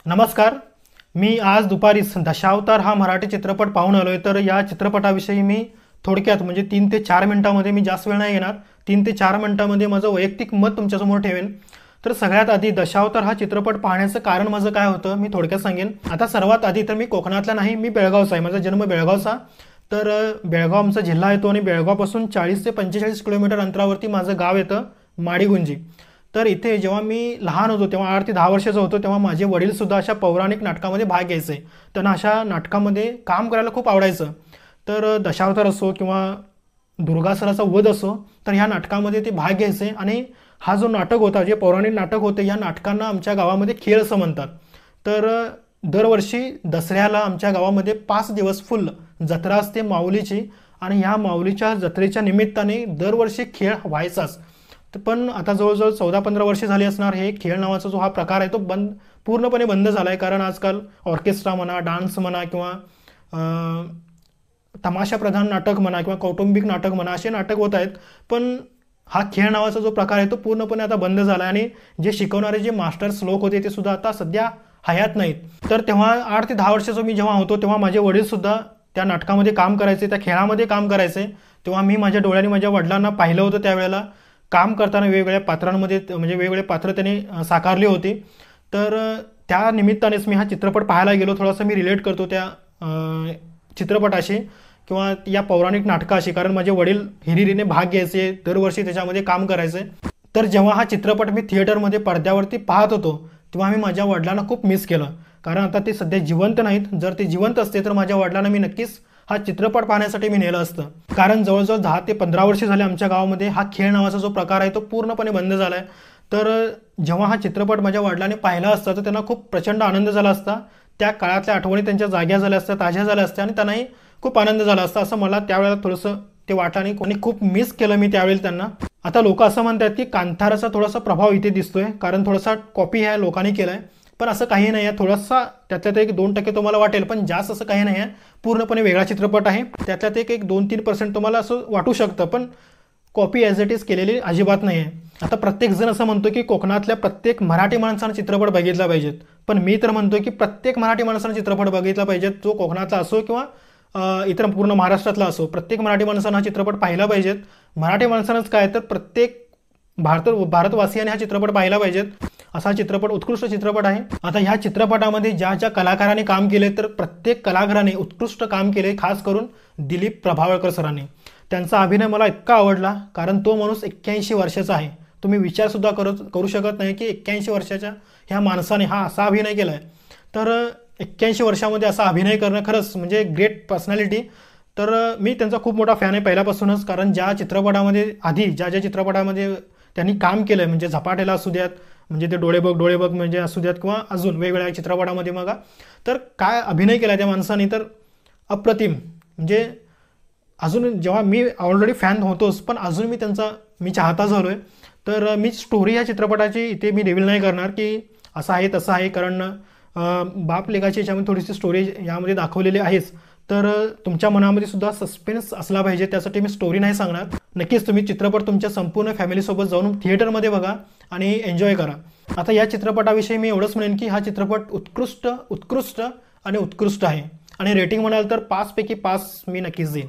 नमस्कार. मी आज दुपारी दशावतार हा मराठी चित्रपट पाहून आलोय. तर या चित्रपटाविषयी मी थोडक्यात म्हणजे 3 ते 4 मिनिटांमध्ये, मी जास्त वेळ नाही घेणार, 3 ते 4 मिनिटांमध्ये माझं वैयक्तिक मत तुमच्यासमोर ठेवेन. तर सगळ्यात आधी दशावतार हा चित्रपट पाहण्याचं कारण माझं काय होतं मी थोडक्यात सांगेन. आता सर्वात आधी तर मी कोकणातला नाही, मी बेळगावचा आहे. माझा जन्म बेळगावचा. तर बेळगाव आमचा जिल्हा येतो आणि बेळगावपासून 40 ते 45 किलोमीटर अंतरावरती माझं गाव येतं, माडीगुंजी. तर इथे जेव्हा मी लहान होतो, तेव्हा 8 ते 10 वर्षाचा होतो, तेव्हा माझे वडील सुद्धा अशा पौराणिक नाटकामध्ये भाग घ्यायचे. त्यांना अशा नाटकामध्ये काम करायला खूप आवडायचं. तर दशावतार असो किंवा दुर्गासुराचा वध असो, तर ह्या नाटकामध्ये ते भाग घ्यायचे. आणि हा जो नाटक होता, जे पौराणिक नाटक होते, या नाटकांना आमच्या गावामध्ये खेळ असं म्हणतात. तर दरवर्षी दसऱ्याला आमच्या गावामध्ये 5 दिवस फुल जत्रा असते माऊलीची. आणि ह्या माऊलीच्या जत्रेच्या निमित्ताने दरवर्षी खेळ व्हायचाच. पण आता जवळजवळ 14-15 वर्षे झाली असणार, हे खेळ नावाचा जो हा प्रकार आहे तो पूर्णपणे बंद झाला आहे. कारण आजकाल ऑर्केस्ट्रा म्हणा, डान्स म्हणा किंवा तमाशा प्रधान नाटक म्हणा किंवा कौटुंबिक नाटक म्हणा, असे नाटक होत आहेत. पण हा खेळ नावाचा जो प्रकार आहे तो पूर्णपणे आता बंद झाला आहे. आणि जे शिकवणारे जे मास्टर्स लोक होते ते सुद्धा आता सध्या हयात नाहीत. तर तेव्हा 8 ते 10 वर्षाचा मी जेव्हा होतो, तेव्हा माझे वडील सुद्धा त्या नाटकामध्ये काम करायचे, त्या खेळामध्ये काम करायचे. तेव्हा मी माझ्या डोळ्यांनी माझ्या वडिलांना पाहिलं होतं त्यावेळेला काम करताना. वेगवेगळ्या पात्रांमध्ये म्हणजे वेगवेगळे पात्र त्यांनी साकारली होती. तर त्या निमित्तानेच मी हा चित्रपट पाहायला गेलो. थोडासा मी रिलेट करतो त्या चित्रपटाशी किंवा या पौराणिक नाटकाशी, कारण माझे वडील हिरिरीने भाग घ्यायचे, दरवर्षी त्याच्यामध्ये काम करायचे. तर जेव्हा हा चित्रपट मी थिएटरमध्ये पडद्यावरती पाहत होतो, तेव्हा मी माझ्या वडिलांना खूप मिस केलं. कारण आता ते सध्या जिवंत नाहीत. जर ते जिवंत असते तर माझ्या वडिलांना मी नक्कीच हा चित्रपट पाहण्यासाठी मी नेलं असतं. कारण जवळजवळ 10 ते 15 वर्षे झाले आमच्या गावामध्ये हा खेळ नावाचा जो प्रकार आहे तो पूर्णपणे बंद झाला आहे. तर जेव्हा हा चित्रपट माझ्या वडिलांनी पाहिला असता तर त्यांना खूप प्रचंड आनंद झाला असता. त्या काळातल्या आठवणी त्यांच्या जाग्या झाल्या असत्या, ताज्या झाल्या असत्या आणि त्यांनाही खूप आनंद झाला असता, असं मला त्यावेळेला थोडंसं ते वाटलं. आणि कोणी खूप मिस केलं मी त्यावेळी त्यांना. आता लोक असं म्हणतात की कांताराचा थोडासा प्रभाव इथे दिसतोय, कारण थोडासा कॉपी ह्या लोकांनी केलाय. पण असं काही नाही आहे. थोडासा त्यातल्यात 1-2% तुम्हाला वाटेल, पण जास्त असं काही नाही आहे. पूर्णपणे वेगळा चित्रपट आहे. त्यातल्यात 2-3% तुम्हाला असं वाटू शकतं, पण कॉपी ॲज इट इज केलेली अजिबात नाही आहे. आता प्रत्येक जण असं म्हणतो की कोकणातल्या प्रत्येक मराठी माणसानं चित्रपट बघितला पाहिजेत, पण मी तर म्हणतो की प्रत्येक मराठी माणसानं चित्रपट बघितला पाहिजेत, जो कोकणातला असो किंवा इतर पूर्ण महाराष्ट्रातला असो. प्रत्येक मराठी माणसानं हा चित्रपट पाहिला पाहिजेत. मराठी माणसानंच काय तर प्रत्येक भारतवासियांनी हा चित्रपट पाहिला पाहिजेत. असा चित्रपट उत्कृष्ट चित्रपट आहे. आता ह्या चित्रपटामध्ये ज्या ज्या कलाकारांनी काम केले, तर प्रत्येक कलाकाराने उत्कृष्ट काम केले, खास करून दिलीप प्रभावळकर सरांनी. त्यांचा अभिनय मला इतका आवडला, कारण तो माणूस 81 वर्षाचा आहे. तुम्ही विचारसुद्धा करू शकत नाही की 81 वर्षाच्या ह्या माणसाने हा असा अभिनय केला आहे. तर 81 वर्षामध्ये असा अभिनय करणं खरंच म्हणजे ग्रेट पर्सनॅलिटी. तर मी त्यांचा खूप मोठा फॅन आहे पहिल्यापासूनच. कारण ज्या चित्रपटामध्ये आधी ज्या चित्रपटामध्ये त्यांनी काम केलं आहे, म्हणजे झपाट्याला असू द्यात, म्हणजे ते डोळे बघ म्हणजे असू द्यात, किंवा अजून वेगवेगळ्या चित्रपटामध्ये बघा, तर काय अभिनय केला त्या माणसाने, तर अप्रतिम. म्हणजे अजून जेव्हा मी ऑलरेडी फॅन होतोच, पण अजून मी चाहता झालो आहे. तर मी स्टोरी ह्या चित्रपटाची इथे मी रिव्हील नाही करणार की असं आहे तसं आहे, कारण बाप लेकाची याच्यामध्ये थोडीशी स्टोरी यामध्ये दाखवलेली आहेच. तर तुमच्या मनामध्ये सुद्धा सस्पेन्स असला पाहिजे, त्यासाठी मी स्टोरी नाही सांगणार. नक्कीच तुम्ही चित्रपट तुमच्या संपूर्ण फॅमिलीसोबत जाऊन थिएटरमध्ये बघा आणि एन्जॉय करा. आता या चित्रपटाविषयी मी एवढंच म्हणेन की हा चित्रपट उत्कृष्ट आणि उत्कृष्ट आहे. आणि रेटिंग म्हणाल तर 5 पैकी 5 मी नक्कीच देईन.